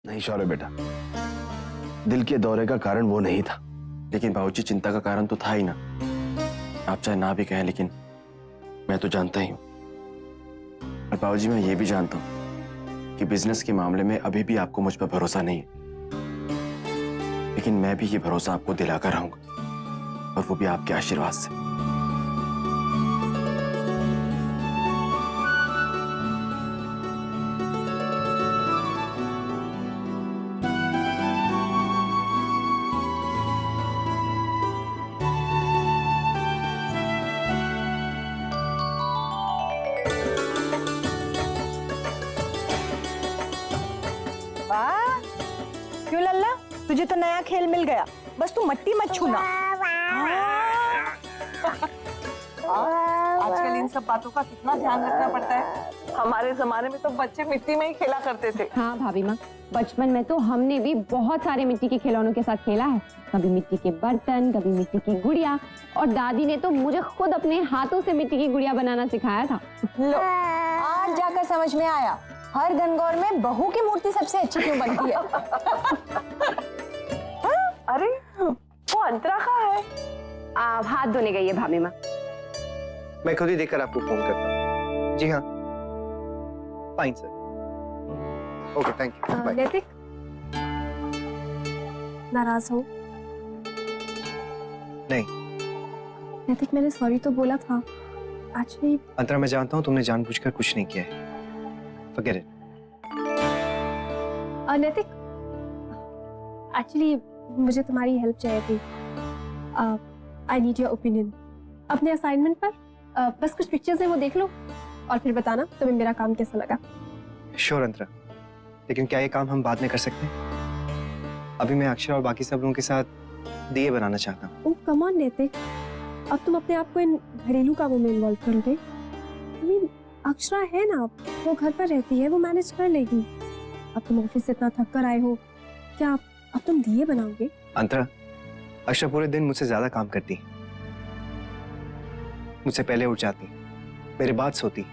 नहीं शौर्य बेटा, दिल के दौरे का कारण वो नहीं था। लेकिन बाबूजी चिंता का कारण तो था ही ना। आप चाहे ना भी कहें, लेकिन मैं तो जानता ही हूँ। और बाबूजी मैं ये भी जानता हूँ कि बिजनेस के मामले में अभी भी आपको मुझ पर भरोसा नहीं है। लेकिन मैं भी ये भरोसा आपको दिलाकर रहूंगा, और वो भी आपके आशीर्वाद से। वाह, क्यों लल्ला, तुझे तो नया खेल मिल गया। बस तू मट्टी मत छूना। आजकल इन सब बातों का कितना ध्यान रखना पड़ता है। हमारे जमाने में तो बच्चे मिट्टी में ही खेला करते थे। हाँ भाभी माँ, बचपन में तो हमने भी बहुत सारे मिट्टी के खिलौनों के साथ खेला है। कभी मिट्टी के बर्तन, कभी मिट्टी की गुड़िया, और दादी ने तो मुझे खुद अपने हाथों से मिट्टी की गुड़िया बनाना सिखाया था। लो, आज जाकर समझ में आया हर गणगौर में बहू की मूर्ति सबसे अच्छी क्यों बनती है। अरे वो अंतरा कहाँ है? आप हाथ धोने गई है भाभी माँ। मैं खुद ही देखकर आपको फोन करता हूँ। जी हाँ, fine sir. Okay, thank you, bye. Naitik, नाराज हो? नहीं। नैतिक, मैंने सॉरी तो बोला था। एक्चुअली अंतरा, मैं जानता हूँ तुमने जानबूझकर कुछ नहीं किया है। Forget it. नैतिक, एक्चुअली मुझे तुम्हारी हेल्प चाहिए थी। I need your opinion. अपने असाइनमेंट पर बस कुछ पिक्चर्स हैं, वो देख लो और फिर बताना तुम्हें मेरा काम कैसा लगा। श्योर अंतरा, लेकिन क्या ये काम हम बाद में कर सकते हैं? अभी मैं अक्षर और बाकी सब लोगों के साथ दिए बनाना चाहता हूँ। ओह कम ऑन नैतिक, अब तुम अपने आप को इन घरेलू कामों में इन्वॉल्व करोगे? I mean, अक्षरा है ना, वो घर पर रहती है, वो मैनेज कर लेगी। अब तुम ऑफिस से इतना थक कर आए हो, क्या अब तुम दिए बनाओगे? अंतरा, अक्षरा पूरे दिन मुझसे ज्यादा काम करती, मुझसे पहले उठ जाती, मेरे बाद सोती।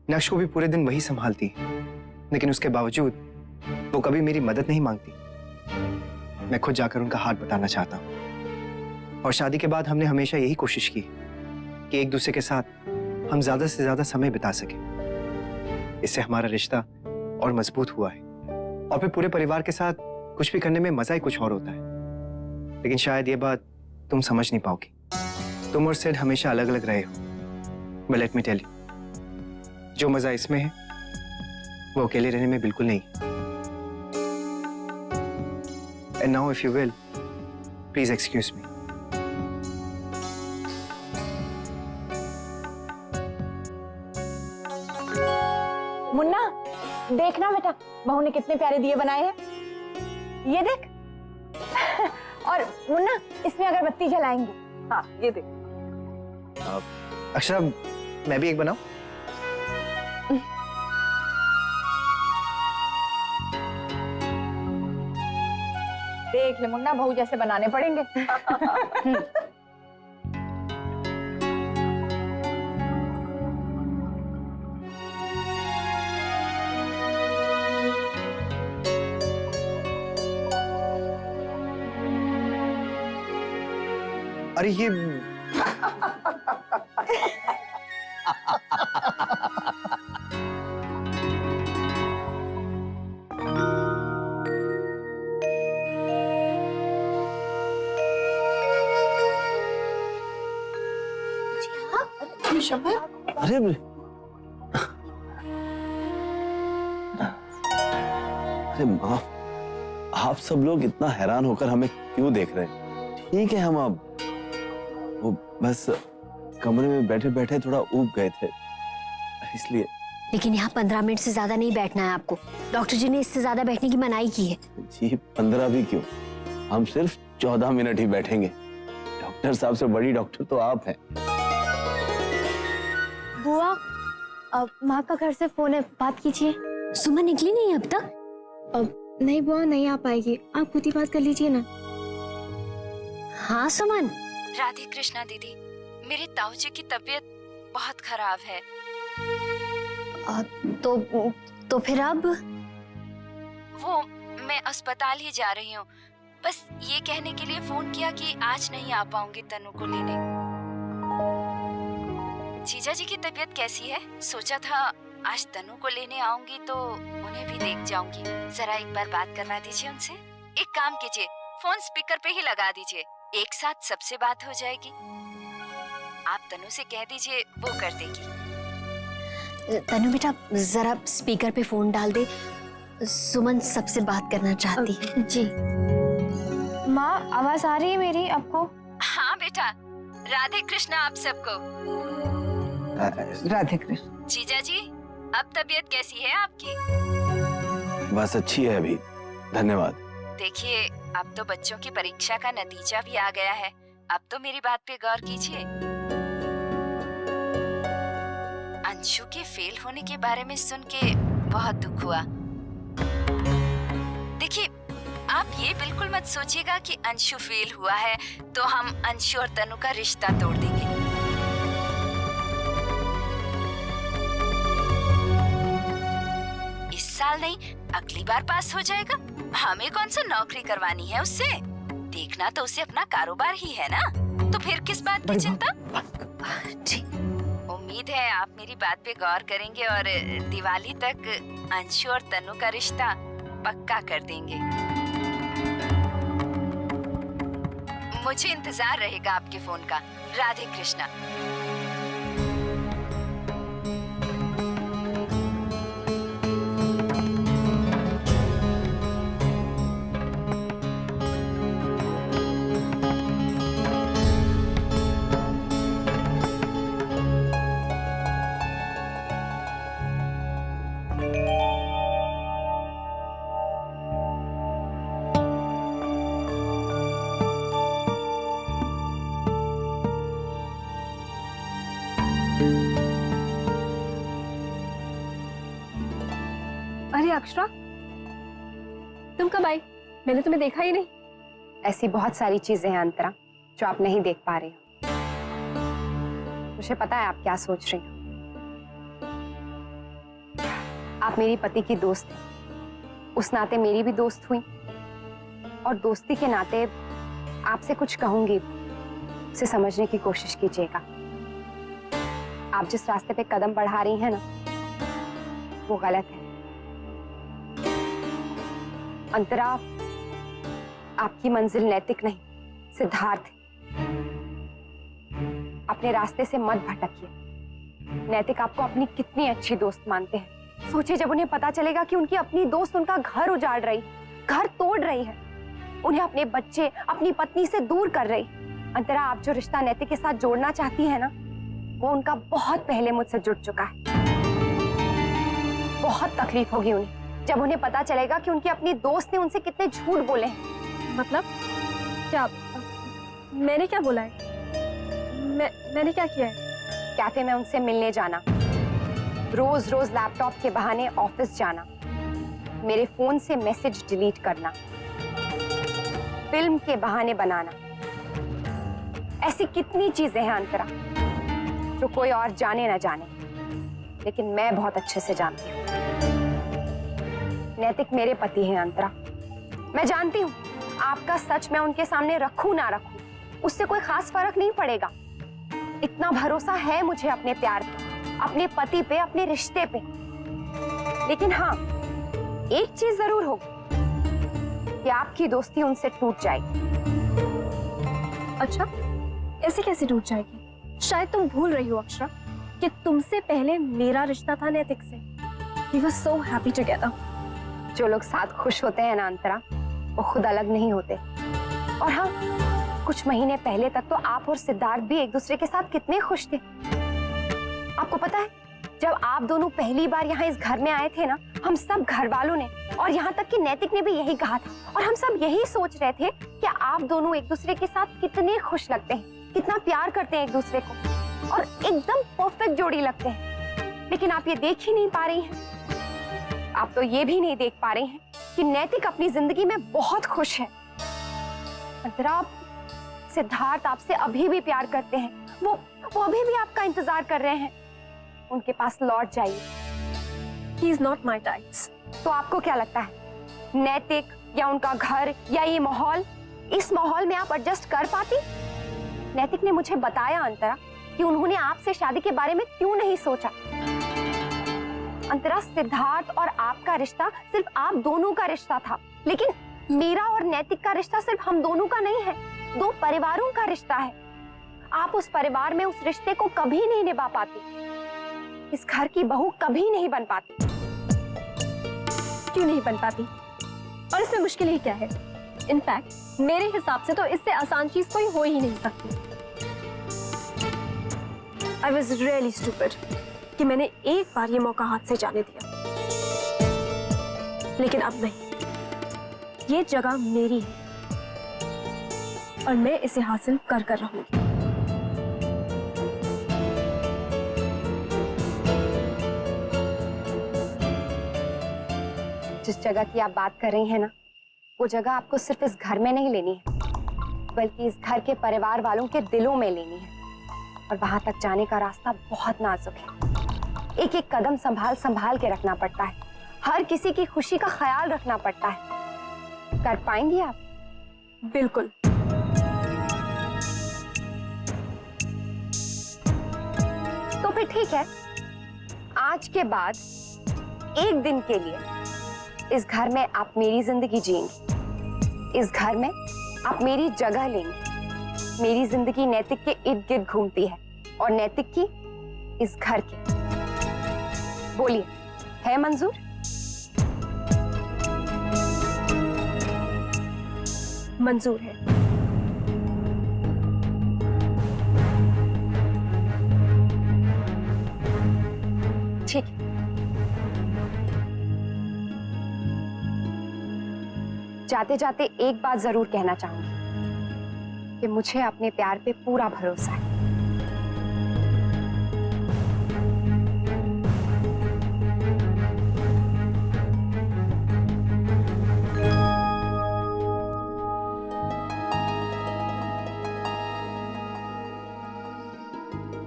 नक्श को भी पूरे दिन वही संभालती, लेकिन उसके बावजूद वो कभी मेरी मदद नहीं मांगती। मैं खुद जाकर उनका हाथ बताना चाहता हूँ। और शादी के बाद हमने हमेशा यही कोशिश की कि एक दूसरे के साथ हम ज्यादा से ज्यादा समय बिता सके। इससे हमारा रिश्ता और मजबूत हुआ है, और फिर पूरे परिवार के साथ कुछ भी करने में मजा ही कुछ और होता है। लेकिन शायद ये बात तुम समझ नहीं पाओगी। तुम और सिड हमेशा अलग अलग रहे हो। But let me tell you, जो मजा इसमें है वो अकेले रहने में बिल्कुल नहीं। And now if you will, please excuse me. Munna, देखना बेटा, बहू ने कितने प्यारे दिए बनाए हैं। ये देख। और मुन्ना, इसमें अगरबत्ती जलाएंगे। हाँ, ये देख। अक्षरा, मैं भी एक बनाऊं? देख ले मुन्ना, बहू जैसे बनाने पड़ेंगे। अरे ये अरे अरे माँ, आप सब लोग इतना हैरान होकर हमें क्यों देख रहे हैं? ठीक है, हम अब वो बस कमरे में बैठे बैठे थोड़ा ऊब गए थे, इसलिए। लेकिन यहाँ 15 मिनट से ज्यादा नहीं बैठना है आपको। डॉक्टर जी ने इससे ज्यादा बैठने की मनाही की है। जी 15 भी क्यों, हम सिर्फ 14 मिनट ही बैठेंगे। डॉक्टर साहब से बड़ी डॉक्टर तो आप हैं। बुआ, अब माँ का घर से फोन है, बात कीजिए। सुमन निकली नहीं अब तक? अब नहीं बुआ, नहीं आ पाएगी, आप खुद ही बात कर लीजिए ना। हाँ सुमन। राधे कृष्णा दीदी, मेरे ताऊ जी की तबीयत बहुत खराब है। तो फिर अब? वो मैं अस्पताल ही जा रही हूँ। बस ये कहने के लिए फोन किया कि आज नहीं आ पाऊंगी तनु को लेने। जीजा जी की तबीयत कैसी है? सोचा था आज तनु को लेने आऊंगी तो उन्हें भी देख जाऊंगी। जरा एक बार बात करवा दीजिए उनसे। एक काम कीजिए, फोन स्पीकर पे ही लगा दीजिए, एक साथ सबसे बात हो जाएगी। आप तनु से कह दीजिए, वो कर देगी। तनु बेटा जरा स्पीकर पे फोन डाल दे, सुमन सबसे बात करना चाहती है। जी माँ, आवाज आ रही है मेरी आपको? हाँ बेटा, राधे कृष्णा आप सबको। राधे कृष्ण। जीजा जी, अब तबीयत कैसी है आपकी? बस अच्छी है अभी, धन्यवाद। देखिए, अब तो बच्चों की परीक्षा का नतीजा भी आ गया है। अब तो मेरी बात पे गौर कीजिए। अंशु के फेल होने के बारे में सुन के बहुत दुख हुआ। देखिए, आप ये बिल्कुल मत सोचिएगा कि अंशु फेल हुआ है तो हम अंशु और तनु का रिश्ता तोड़ देंगे। इस साल नहीं, अगली बार पास हो जाएगा। हमें कौन सा नौकरी करवानी है उससे? देखना तो उसे अपना कारोबार ही है ना, तो फिर किस बात की चिंता? उम्मीद है आप मेरी बात पे गौर करेंगे और दिवाली तक अंशु और तनु का रिश्ता पक्का कर देंगे। मुझे इंतजार रहेगा आपके फोन का। राधे कृष्णा। अरे अक्षरा, तुम कब आई? मैंने तुम्हें देखा ही नहीं। ऐसी बहुत सारी चीजें हैं अंतरा जो आप नहीं देख पा रहे हो। मुझे पता है आप क्या सोच रही हो। आप मेरी पति की दोस्त हैं, उस नाते मेरी भी दोस्त हुई, और दोस्ती के नाते आपसे कुछ कहूंगी, उसे समझने की कोशिश कीजिएगा। आप जिस रास्ते पे कदम बढ़ा रही हैं ना, वो गलत है। अंतरा, आपकी मंजिल नैतिक नहीं, सिद्धार्थ है। अपने रास्ते से मत भटकिए। नैतिक आपको अपनी कितनी अच्छी दोस्त मानते हैं। सोचिए, जब उन्हें पता चलेगा कि उनकी अपनी दोस्त उनका घर उजाड़ रही, घर तोड़ रही है, उन्हें अपने बच्चे, अपनी पत्नी से दूर कर रही। अंतरा, आप जो रिश्ता नैतिक के साथ जोड़ना चाहती है ना, वो उनका बहुत पहले मुझसे जुड़ चुका है। बहुत तकलीफ होगी उन्हें जब उन्हें पता चलेगा कि उनकी अपनी दोस्त ने उनसे कितने झूठ बोले हैं। मतलब क्या? मैंने क्या बोला है? मैंने क्या किया है? कैफे में उनसे मिलने जाना, रोज रोज लैपटॉप के बहाने ऑफिस जाना, मेरे फोन से मैसेज डिलीट करना, फिल्म के बहाने बनाना। ऐसी कितनी चीजें हैं अंतरा जो कोई और जाने ना जाने, लेकिन मैं बहुत अच्छे से जानती हूँ। नैतिक मेरे पति हैं अंतरा। मैं जानती हूँ आपका सच मैं उनके सामने रखूं ना रखूं, उससे कोई खास फर्क नहीं पड़ेगा। इतना भरोसा है मुझे अपने प्यार पे, अपने पति पे, अपने रिश्ते पे। लेकिन हाँ, एक चीज जरूर होगी कि आपकी दोस्ती उनसे टूट जाएगी। अच्छा, ऐसे कैसे टूट जाएगी? शायद तुम भूल रही हो अक्षरा कि तुमसे पहले मेरा रिश्ता था नैतिक से। We were so happy together. जो लोग साथ खुश होते हैं ना अंतरा, वो खुद अलग नहीं होते। और हाँ, कुछ महीने पहले तक तो आप और सिद्धार्थ भी एक दूसरे के साथ कितने खुश थे। आपको पता है, जब आप दोनों पहली बार यहाँ इस घर में आए थे ना, हम सब घर वालों ने और यहाँ तक कि नैतिक ने भी यही कहा था, और हम सब यही सोच रहे थे कि आप दोनों एक दूसरे के साथ कितने खुश लगते हैं, कितना प्यार करते हैं एक दूसरे को, और एकदम परफेक्ट जोड़ी लगते हैं। लेकिन आप ये देख ही नहीं पा रही हैं। आप तो ये भी नहीं देख पा रही हैं कि नैतिक अपनी जिंदगी में बहुत खुश है। अंतरा, सिद्धार्थ आपसे अभी भी प्यार करते हैं, वो अभी भी आपका इंतजार कर रहे हैं। उनके पास लौट जाइए। He is not my type. तो आपको क्या लगता है नैतिक या उनका घर या ये माहौल, इस माहौल में आप एडजस्ट कर पाती? नैतिक ने मुझे बताया अंतरा कि उन्होंने आपसे शादी के बारे में क्यों नहीं सोचा। अंतरा, सिद्धार्थ और आपका रिश्ता सिर्फ आप दोनों का रिश्ता था, लेकिन मेरा और नैतिक का रिश्ता सिर्फ हम दोनों का नहीं है, दो परिवारों का रिश्ता है। आप उस परिवार में उस रिश्ते को कभी नहीं निभा पाती, इस घर की बहू कभी नहीं बन पाती। क्यों नहीं बन पाती? और इसमें मुश्किल ही क्या है? इनफैक्ट मेरे हिसाब से तो इससे आसान चीज कोई हो ही नहीं सकती। I was really stupid कि मैंने एक बार ये मौका हाथ से जाने दिया, लेकिन अब नहीं। ये जगह मेरी है और मैं इसे हासिल कर रहूंगी। जिस जगह की आप बात कर रही हैं ना, वो जगह आपको सिर्फ इस घर में नहीं लेनी है, बल्कि इस घर के परिवार वालों के दिलों में लेनी है। और वहां तक जाने का रास्ता बहुत नाजुक है, एक एक कदम संभाल संभाल के रखना पड़ता है, हर किसी की खुशी का ख्याल रखना पड़ता है। कर पाएंगी आप? बिल्कुल। तो फिर ठीक है, आज के बाद एक दिन के लिए इस घर में आप मेरी जिंदगी जिएंगी, इस घर में आप मेरी जगह लेंगी। मेरी जिंदगी नैतिक के इर्द गिर्द घूमती है और नैतिक की इस घर की। बोलिए, है मंजूर? मंजूर है। ठीक है। जाते जाते एक बात जरूर कहना चाहूंगी कि मुझे अपने प्यार पे पूरा भरोसा है।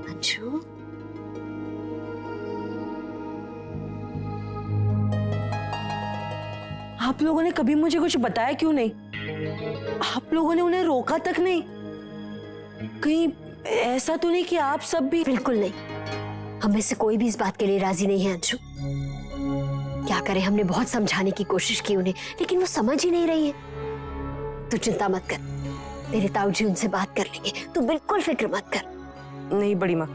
अंशु, आप लोगों ने कभी मुझे कुछ बताया क्यों नहीं? आप लोगों ने उन्हें रोका तक नहीं? कहीं ऐसा तो नहीं कि आप सब भी? बिल्कुल नहीं। हम में से कोई भी इस बात के लिए राजी नहीं है अंशु। क्या करें, हमने बहुत समझाने की कोशिश की उन्हें, लेकिन वो समझ ही नहीं रही है। तू चिंता मत कर, तेरे ताऊजी उनसे बात कर लेंगे, तू बिल्कुल फिक्र मत कर। नहीं बड़ी माँ,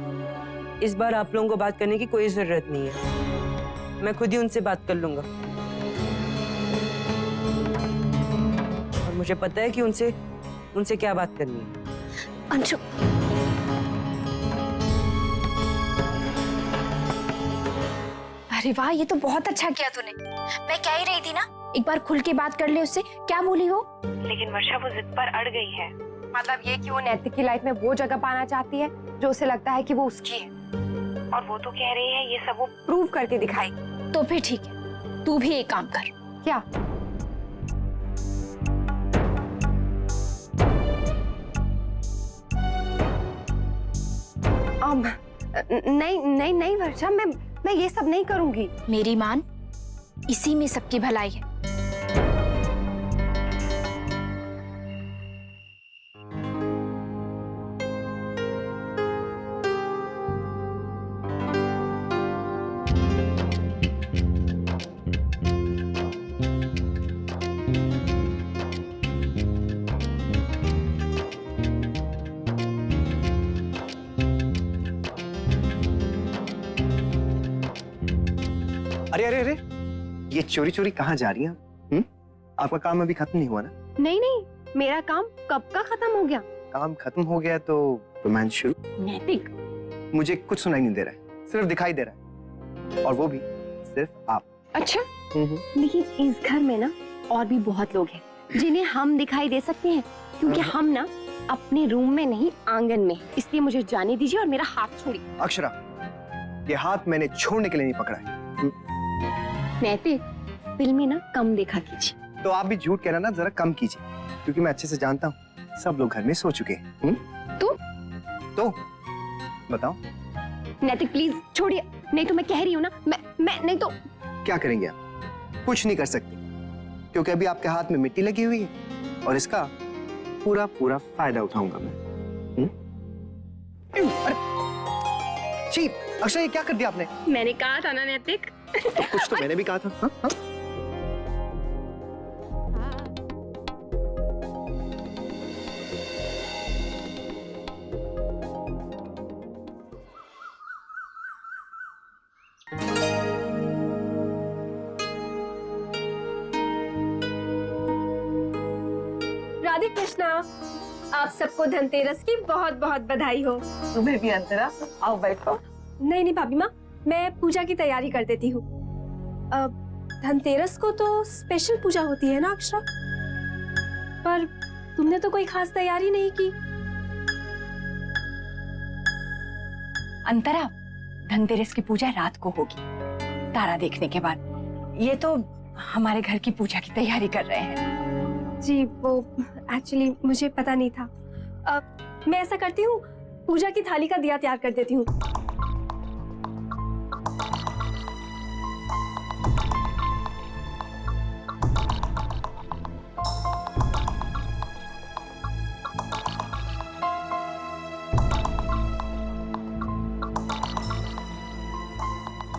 इस बार आप लोगों को बात करने की कोई जरूरत नहीं है, मैं खुद ही उनसे बात कर लूंगा। और मुझे पता है कि उनसे क्या बात करनी है। अंशु, अरे वाह, ये तो बहुत अच्छा किया तूने। मैं कह ही रही थी ना, एक बार खुल के बात कर ले उससे। क्या बोली हो? लेकिन वर्षा वो जिद पर अड़ गई है। मतलब ये कि वो नैतिक की लाइफ में वो जगह पाना चाहती है जो उसे लगता है कि वो उसकी है, और वो तो कह रही है ये सब वो प्रूव करके दिखाएगी। तो फिर ठीक है, तू भी एक काम कर। क्या? नहीं नहीं नहीं वर्षा, मैं ये सब नहीं करूंगी। मेरी मान, इसी में सबकी भलाई है। अरे अरे अरे, ये चोरी चोरी कहाँ जा रही हैं? आपका काम अभी खत्म नहीं हुआ ना? नहीं नहीं, मेरा काम कब का खत्म हो गया? काम खत्म हो गया तो रोमांस शुरू? नैतिक, मुझे कुछ सुनाई नहीं दे रहा है, सिर्फ दिखाई दे रहा है, और वो भी सिर्फ आप। अच्छा, लेकिन इस घर में ना और भी बहुत लोग हैं जिन्हें हम दिखाई दे सकते हैं, क्योंकि हम ना अपने रूम में नहीं आंगन में, इसलिए मुझे जाने दीजिए और मेरा हाथ छोड़िए। अक्षरा, ये हाथ मैंने छोड़ने के लिए नहीं पकड़ा है। नैतिक, फिल्में ना कम देखा कीजिए। तो आप भी झूठ कहना ना जरा कम कीजिए, क्योंकि मैं अच्छे से जानता हूँ सब लोग घर में सो चुके हैं। तो बताओ। नैतिक प्लीज छोड़िए, नहीं तो मैं कह रही हूँ ना, मैं नहीं तो। क्या करेंगे आप? कुछ नहीं कर सकते। क्योंकि अभी आपके हाथ में मिट्टी लगी हुई है और इसका पूरा पूरा फायदा उठाऊंगा मैं। अरे छी, अक्षय, ये क्या कर दिया आपने? मैंने कहा था ना नैतिक। तो कुछ तो मैंने भी कहा था। हाँ? हाँ? राधे कृष्णा, आप सबको धनतेरस की बहुत बहुत बधाई हो। तुम्हें भी अंतरा, आओ बैठो। नहीं भाभी माँ, मैं पूजा की तैयारी कर देती हूँ। धनतेरस को तो स्पेशल पूजा होती है ना अक्षरा, पर तुमने तो कोई खास तैयारी नहीं की। अंतरा, धनतेरस की पूजा रात को होगी, तारा देखने के बाद। ये तो हमारे घर की पूजा की तैयारी कर रहे हैं। जी, वो एक्चुअली मुझे पता नहीं था। मैं ऐसा करती हूँ, पूजा की थाली का दिया तैयार कर देती हूँ।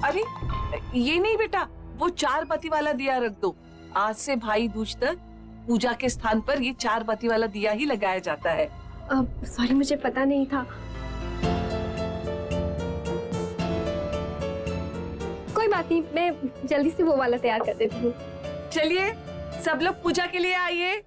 अरे ये नहीं बेटा, वो 4 बत्ती वाला दिया रख दो। आज से भाई दूज तक पूजा के स्थान पर ये 4 बत्ती वाला दिया ही लगाया जाता है। सॉरी, मुझे पता नहीं था। कोई बात नहीं, मैं जल्दी से वो वाला तैयार कर देती हूँ। चलिए सब लोग पूजा के लिए आइए।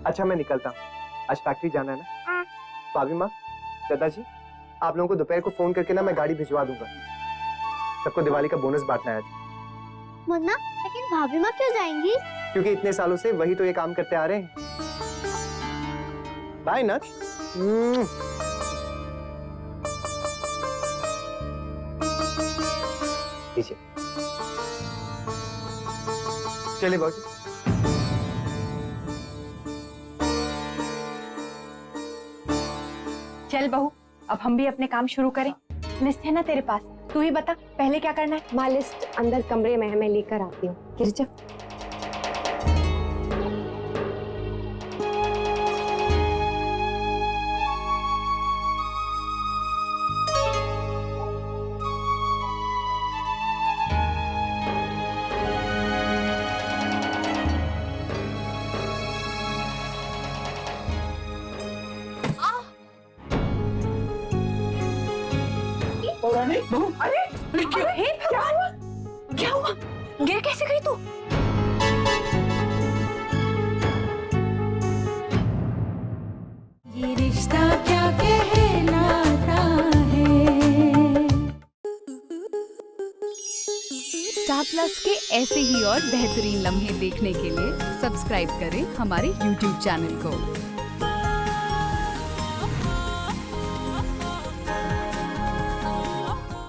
अच्छा, मैं निकलता हूँ, आज फैक्ट्री जाना है ना। भाभी माँ, दादाजी, आप लोगों को दोपहर को फोन करके ना मैं गाड़ी भिजवा दूंगा। सबको दिवाली का बोनस बांटना है आज। मुन्ना, लेकिन भाभी माँ क्यों जाएंगी? क्योंकि इतने सालों से वही तो ये काम करते आ रहे हैं। बाय नट। चलिए बाबू। चल बहू, अब हम भी अपने काम शुरू करें। लिस्ट है ना तेरे पास, तू ही बता पहले क्या करना है। माँ, लिस्ट अंदर कमरे में है, मैं लेकर आती हूँ। गिरजा, बहू, अरे क्या हुआ? क्या हुआ? गिर कैसे गई तू? ये रिश्ता क्या कहलाता है। स्टार प्लस के ऐसे ही और बेहतरीन लम्हे देखने के लिए सब्सक्राइब करें हमारे YouTube चैनल को।